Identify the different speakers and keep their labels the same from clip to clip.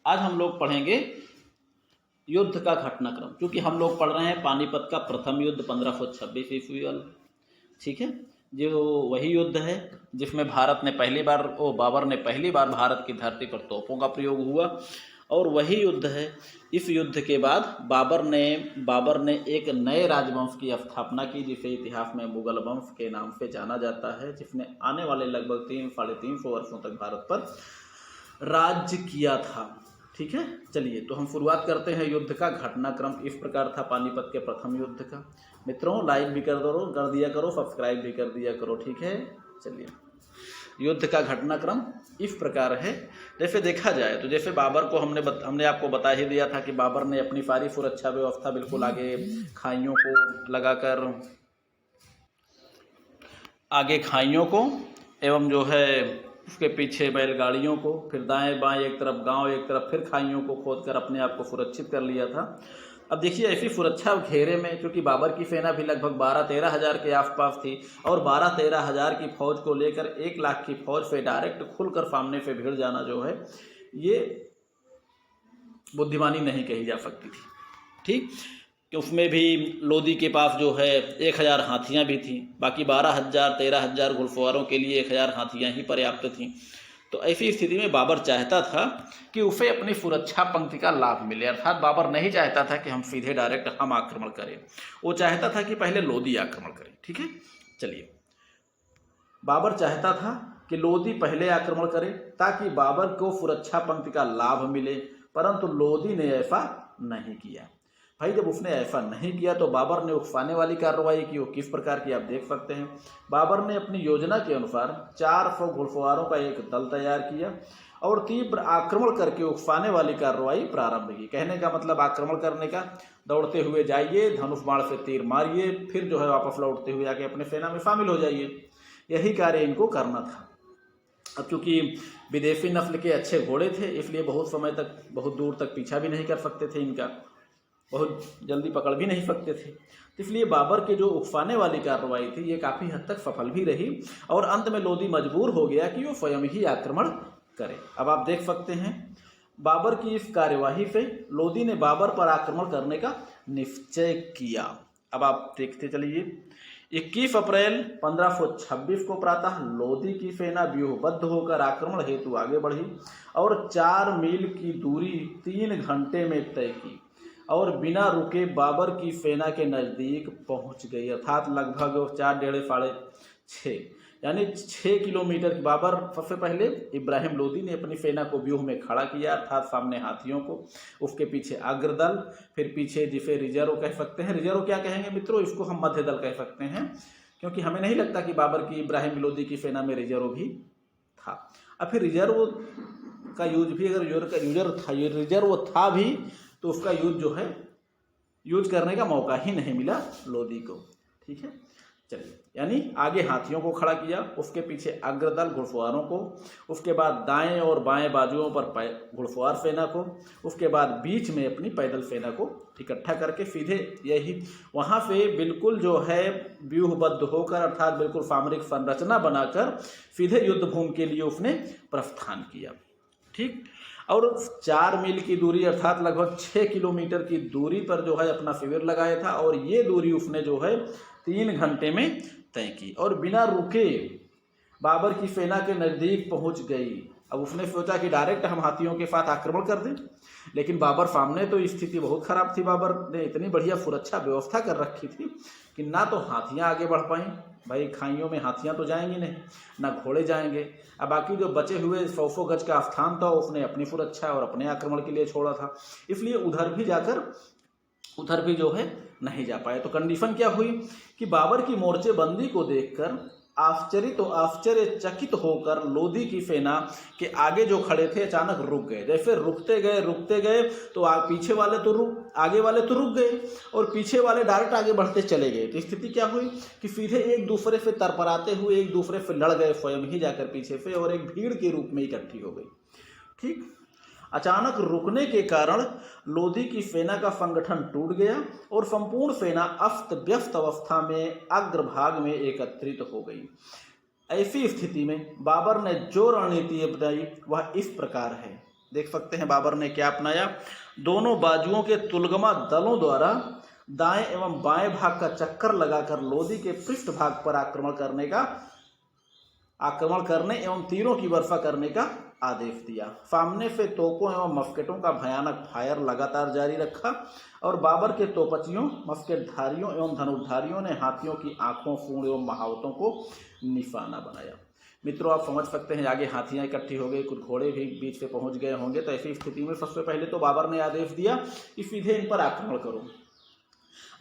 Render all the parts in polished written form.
Speaker 1: आज हम लोग पढ़ेंगे युद्ध का घटनाक्रम, क्योंकि हम लोग पढ़ रहे हैं पानीपत का प्रथम युद्ध 1526 ईस्वी वाला। ठीक है, जो वही युद्ध है जिसमें बाबर ने पहली बार भारत की धरती पर तोपों का प्रयोग हुआ, और वही युद्ध है। इस युद्ध के बाद बाबर ने एक नए राजवंश की स्थापना की, जिसे इतिहास में मुगल वंश के नाम से जाना जाता है, जिसने आने वाले लगभग 300-350 वर्षों तक भारत पर राज्य किया था। ठीक है, चलिए तो हम शुरुआत करते हैं। युद्ध का घटनाक्रम इस प्रकार था पानीपत के प्रथम युद्ध का। मित्रों, लाइक भी कर दिया करो, सब्सक्राइब भी कर दिया करो। ठीक है, चलिए युद्ध का घटनाक्रम इस प्रकार है। जैसे देखा जाए तो जैसे बाबर को हमने आपको बता ही दिया था कि बाबर ने अपनी सारी सुरक्षा व्यवस्था बिल्कुल आगे खाइयों को एवं जो है उसके पीछे बैलगाड़ियों को, फिर दाएं बाएं एक तरफ गांव एक तरफ फिर खाइयों को खोदकर अपने आप को सुरक्षित कर लिया था। अब देखिए ऐसी सुरक्षा घेरे में, क्योंकि बाबर की सेना भी लगभग 12-13 हज़ार के आसपास थी, और 12-13 हज़ार की फौज को लेकर 1 लाख की फौज से डायरेक्ट खुलकर सामने से भिड़ जाना जो है, ये बुद्धिमानी नहीं कही जा सकती थी। ठीक, कि उसमें भी लोदी के पास जो है 1000 हाथियाँ भी थीं, बाकी 12,000-13,000 घुड़सवारों के लिए 1000 हाथियाँ ही पर्याप्त थीं। तो ऐसी स्थिति में बाबर चाहता था कि उसे अपनी सुरक्षा पंक्ति का लाभ मिले, अर्थात बाबर नहीं चाहता था कि हम सीधे डायरेक्ट हम आक्रमण करें, वो चाहता था कि पहले लोदी आक्रमण करें। ठीक है, चलिए बाबर चाहता था कि लोदी पहले आक्रमण करे ताकि बाबर को सुरक्षा पंक्ति का लाभ मिले, परंतु लोदी ने ऐसा नहीं किया। भाई जब उसने ऐसा नहीं किया तो बाबर ने उकसाने वाली कार्रवाई की। वो किस प्रकार की आप देख सकते हैं। बाबर ने अपनी योजना के अनुसार 400 घुड़सवारों का एक दल तैयार किया और तीव्र आक्रमण करके उकसाने वाली कार्रवाई प्रारंभ की। कहने का मतलब आक्रमण करने का, दौड़ते हुए जाइए, धनुष बाण से तीर मारिए, फिर जो है वापस लौटते हुए आके अपने सेना में शामिल हो जाइए, यही कार्य इनको करना था। अब चूंकि विदेशी नस्ल के अच्छे घोड़े थे, इसलिए बहुत समय तक, बहुत दूर तक पीछा भी नहीं कर सकते थे इनका, बहुत जल्दी पकड़ भी नहीं सकते थे। इसलिए बाबर के जो उकसाने वाली कार्रवाई थी ये काफ़ी हद तक सफल भी रही, और अंत में लोदी मजबूर हो गया कि वो स्वयं ही आक्रमण करे। अब आप देख सकते हैं बाबर की इस कार्यवाही से लोदी ने बाबर पर आक्रमण करने का निश्चय किया। अब आप देखते चलिए, 21 अप्रैल 1526 को प्रातः लोदी की सेना व्यूहबद्ध होकर आक्रमण हेतु आगे बढ़ी और 4 मील की दूरी 3 घंटे में तय की और बिना रुके बाबर की सेना के नज़दीक पहुंच गई, अर्थात लगभग 4-6.5 यानी 6 किलोमीटर की। बाबर सबसे पहले इब्राहिम लोदी ने अपनी सेना को व्यूह में खड़ा किया, अर्थात सामने हाथियों को, उसके पीछे अग्रदल, फिर पीछे जिसे रिजर्व कह सकते हैं। रिजर्व क्या कहेंगे मित्रों, इसको हम मध्य दल कह सकते हैं, क्योंकि हमें नहीं लगता कि बाबर की इब्राहिम लोदी की सेना में रिजर्व भी था। अब फिर रिजर्व का यूज भी, अगर रिजर्व था भी तो उसका यूज करने का मौका ही नहीं मिला लोदी को। ठीक है, चलिए, यानी आगे हाथियों को खड़ा किया, उसके पीछे अग्रदल घुड़सवारों को, उसके बाद दाएं और बाएं बाजुओं पर घुड़सवार सेना को, उसके बाद बीच में अपनी पैदल सेना को इकट्ठा करके सीधे यही वहां से बिल्कुल जो है व्यूहबद्ध होकर, अर्थात बिल्कुल सामरिक संरचना बनाकर सीधे युद्ध भूमि के लिए उसने प्रस्थान किया। ठीक, और 4 मील की दूरी अर्थात लगभग 6 किलोमीटर की दूरी पर जो है अपना शिविर लगाया था, और ये दूरी उसने जो है 3 घंटे में तय की और बिना रुके बाबर की सेना के नज़दीक पहुंच गई। अब उसने सोचा कि डायरेक्ट हम हाथियों के साथ आक्रमण कर दें, लेकिन बाबर सामने तो स्थिति बहुत खराब थी। बाबर ने इतनी बढ़िया सुरक्षा व्यवस्था कर रखी थी कि ना तो हाथियां आगे बढ़ पाई, भाई खाइयों में हाथियां तो जाएंगी नहीं, ना घोड़े जाएंगे। अब बाकी जो बचे हुए 100 गज का स्थान था उसने अपनी सुरक्षा और अपने आक्रमण के लिए छोड़ा था, इसलिए उधर भी जो है नहीं जा पाए। तो कंडीशन क्या हुई कि बाबर की मोर्चेबंदी को देखकर आश्चर्यचकित होकर लोदी की सेना के आगे जो खड़े थे अचानक रुक गए। जैसे रुकते गए तो पीछे वाले तो आगे वाले तो रुक गए और पीछे वाले डायरेक्ट आगे बढ़ते चले गए। तो स्थिति क्या हुई कि सीधे एक दूसरे से तरपराते हुए एक दूसरे से लड़ गए, स्वयं ही जाकर पीछे से, और एक भीड़ के रूप में इकट्ठी हो गई। ठीक, अचानक रुकने के कारण लोदी की सेना का संगठन टूट गया और संपूर्ण सेना अस्त व्यस्त अवस्था में अग्रभाग में एकत्रित हो गई। ऐसी स्थिति में बाबर ने जो रणनीति अपनाई वह इस प्रकार है। देख सकते हैं बाबर ने क्या अपनाया, दोनों बाजुओं के तुलगमा दलों द्वारा दाएं एवं बाएं भाग का चक्कर लगाकर लोदी के पृष्ठ भाग पर आक्रमण करने एवं तीरों की वर्षा करने का आदेश दिया। सामने से तोपों एवं मस्केटों का भयानक फायर लगातार जारी रखा और बाबर के तोपचियों, मस्केटधारियों एवं धनुर्धारियों ने हाथियों की आंखों, सूंड एवं महावतों को निशाना बनाया। मित्रों, आप समझ सकते हैं आगे हाथियां इकट्ठी हो गई, कुछ घोड़े भी बीच से पहुंच गए होंगे। तो ऐसी स्थिति में सबसे पहले तो बाबर ने आदेश दिया कि सीधे इन पर आक्रमण करो।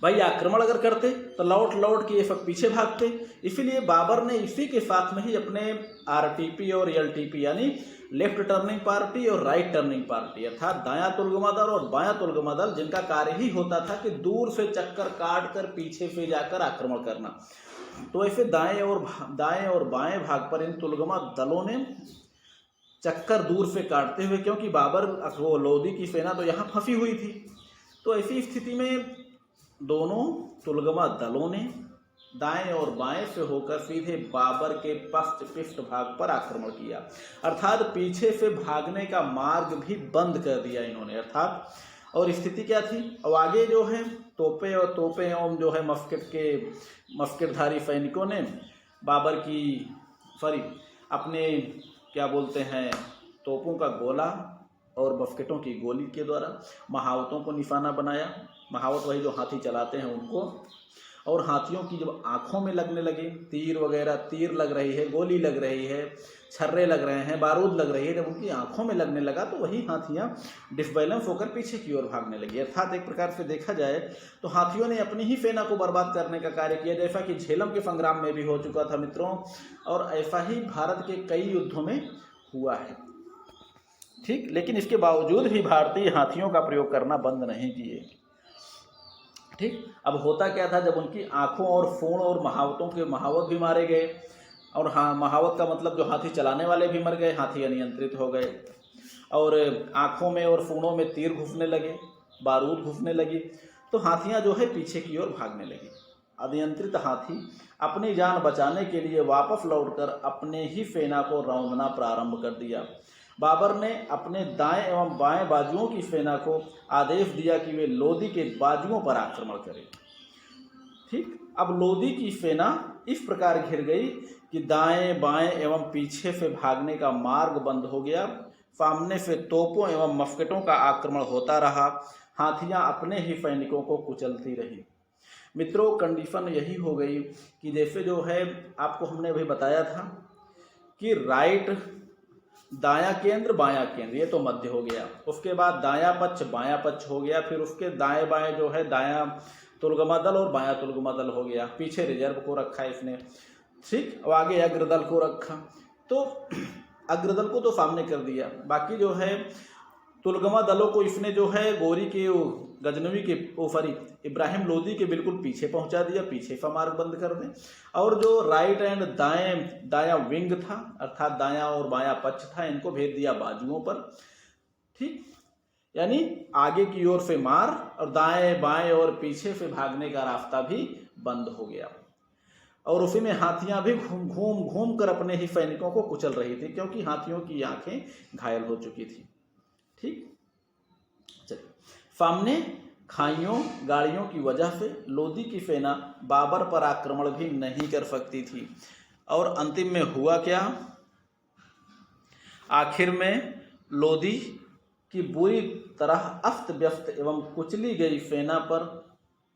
Speaker 1: भाई आक्रमण अगर करते तो लौट लौट के ये सब पीछे भागते, इसीलिए बाबर ने इसी के साथ में ही अपने आरटीपी और एलटीपी यानी लेफ्ट टर्निंग पार्टी और राइट टर्निंग पार्टी अर्थात दायां तुलगमा दल और बायां तुलगमा दल, जिनका कार्य ही होता था कि दूर से चक्कर काट कर पीछे से जाकर आक्रमण करना, तो ऐसे दाएं और बाएं भाग पर इन तुलगमा दलों ने चक्कर दूर से काटते हुए, क्योंकि बाबर वो लोदी की सेना तो यहाँ फंसी हुई थी, तो ऐसी स्थिति में दोनों तुलगमा दलों ने दाएं और बाएं से होकर सीधे बाबर के पृष्ठ भाग पर आक्रमण किया, अर्थात पीछे से भागने का मार्ग भी बंद कर दिया इन्होंने अर्थात। और स्थिति क्या थी, अब आगे जो है तोपे एवं जो है मस्केटधारी सैनिकों ने बाबर की अपने क्या बोलते हैं तोपों का गोला और मस्केटों की गोली के द्वारा महावतों को निशाना बनाया। महावत वही जो हाथी चलाते हैं उनको, और हाथियों की जब आंखों में लगने लगे तीर लग रही है, गोली लग रही है, छर्रे लग रहे हैं, बारूद लग रही है, जब उनकी आंखों में लगने लगा तो वही हाथियां डिसबैलेंस होकर पीछे की ओर भागने लगी। अर्थात एक प्रकार से देखा जाए तो हाथियों ने अपनी ही सेना को बर्बाद करने का कार्य किया, जैसा कि झेलम के संग्राम में भी हो चुका था मित्रों, और ऐसा ही भारत के कई युद्धों में हुआ है। ठीक, लेकिन इसके बावजूद भी भारतीय हाथियों का प्रयोग करना बंद नहीं किए। ठीक, अब होता क्या था, जब उनकी आंखों और सूंड और महावतों के महावत भी मारे गए, और हाँ महावत का मतलब जो हाथी चलाने वाले भी मर गए, हाथी अनियंत्रित हो गए, और आंखों में और सूंडों में तीर घुसने लगे, बारूद घुसने लगी, तो हाथियां जो है पीछे की ओर भागने लगी। अनियंत्रित हाथी अपनी जान बचाने के लिए वापस लौटकर अपने ही सेना को रौंदना प्रारंभ कर दिया। बाबर ने अपने दाएं एवं बाएं बाजुओं की सेना को आदेश दिया कि वे लोदी के बाजुओं पर आक्रमण करें। ठीक, अब लोदी की सेना इस प्रकार घिर गई कि दाएं बाएं एवं पीछे से भागने का मार्ग बंद हो गया। सामने से तोपों एवं मस्केटों का आक्रमण होता रहा, हाथियां अपने ही सैनिकों को कुचलती रही। मित्रों, कंडीशन यही हो गई कि जैसे जो है आपको हमने अभी बताया था कि राइट दायां केंद्र बायां केंद्र, ये तो मध्य हो गया, उसके बाद दायां पक्ष बायां पक्ष हो गया, फिर उसके दाएं बाएं जो है दायां तुलगमा दल और बायां तुलगमा दल हो गया, पीछे रिजर्व को रखा इसने। ठीक, और आगे अग्रदल को रखा, तो अग्रदल को तो सामने कर दिया, बाकी जो है तुलगमा दलों को इसने जो है गोरी के गजनवी के इब्राहिम लोदी के बिल्कुल पीछे पहुंचा दिया, पीछे का मार्ग बंद कर दें। और जो राइट एंड दायां विंग था अर्थात दायां और बायां पक्ष था, इनको भेज दिया बाजुओं पर। ठीक, यानी आगे की ओर से मार और दाएं बाएं और पीछे से भागने का रास्ता भी बंद हो गया, और उसी में हाथियां भी घूम कर अपने ही सैनिकों को कुचल रही थी, क्योंकि हाथियों की आंखें घायल हो चुकी थी। ठीक, चलिए, सामने खाइयों गाड़ियों की वजह से लोदी की सेना बाबर पर आक्रमण भी नहीं कर सकती थी, और अंतिम में हुआ क्या, आखिर में लोदी की बुरी तरह अस्त व्यस्त एवं कुचली गई सेना पर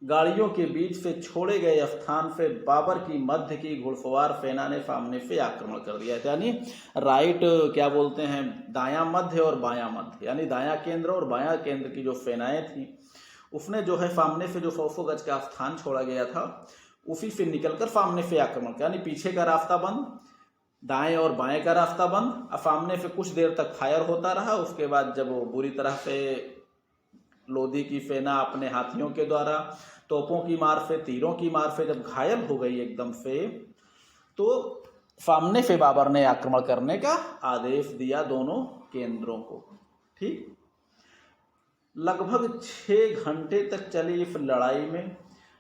Speaker 1: गाड़ियों के बीच से छोड़े गए स्थान से बाबर की मध्य की घुड़सवार सेना ने सामने से आक्रमण कर दिया। यानी राइट क्या बोलते हैं दायां मध्य और बायां मध्य, यानी दायां केंद्र और बायां केंद्र की जो सेनाएं थी, उसने जो है सामने से जो 100 गज का स्थान छोड़ा गया था उसी से निकलकर सामने से आक्रमण किया, यानी पीछे का रास्ता बंद, दाएं और बाएं का रास्ता बंद, और सामने से कुछ देर तक फायर होता रहा। उसके बाद जब वो बुरी तरह से लोदी की सेना अपने हाथियों के द्वारा तोपों की मार से, तीरों की मार से जब घायल हो गई एकदम से, तो सामने से बाबर ने आक्रमण करने का आदेश दिया दोनों केंद्रों को। ठीक, लगभग 6 घंटे तक चली इस लड़ाई में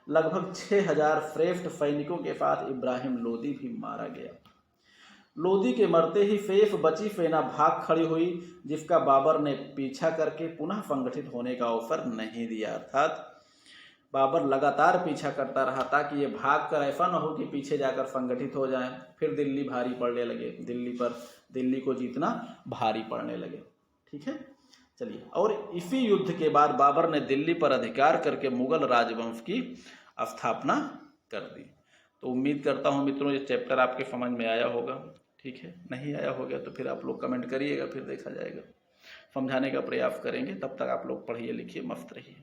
Speaker 1: लगभग 6000 श्रेष्ठ सैनिकों के साथ इब्राहिम लोदी भी मारा गया। लोदी के मरते ही फैफ बची फैना भाग खड़ी हुई, जिसका बाबर ने पीछा करके पुनः संगठित होने का अवसर नहीं दिया। अर्थात बाबर लगातार पीछा करता रहा ताकि ये भाग कर ऐसा न हो कि पीछे जाकर संगठित हो जाए, फिर दिल्ली भारी पड़ने लगे, दिल्ली को जीतना भारी पड़ने लगे। ठीक है, चलिए। और इसी युद्ध के बाद बाबर ने दिल्ली पर अधिकार करके मुगल राजवंश की स्थापना कर दी। तो उम्मीद करता हूँ मित्रों ये चैप्टर आपके समझ में आया होगा। ठीक है, नहीं आया होगा तो फिर आप लोग कमेंट करिएगा, फिर देखा जाएगा, समझाने का प्रयास करेंगे। तब तक आप लोग पढ़िए लिखिए, मस्त रहिए।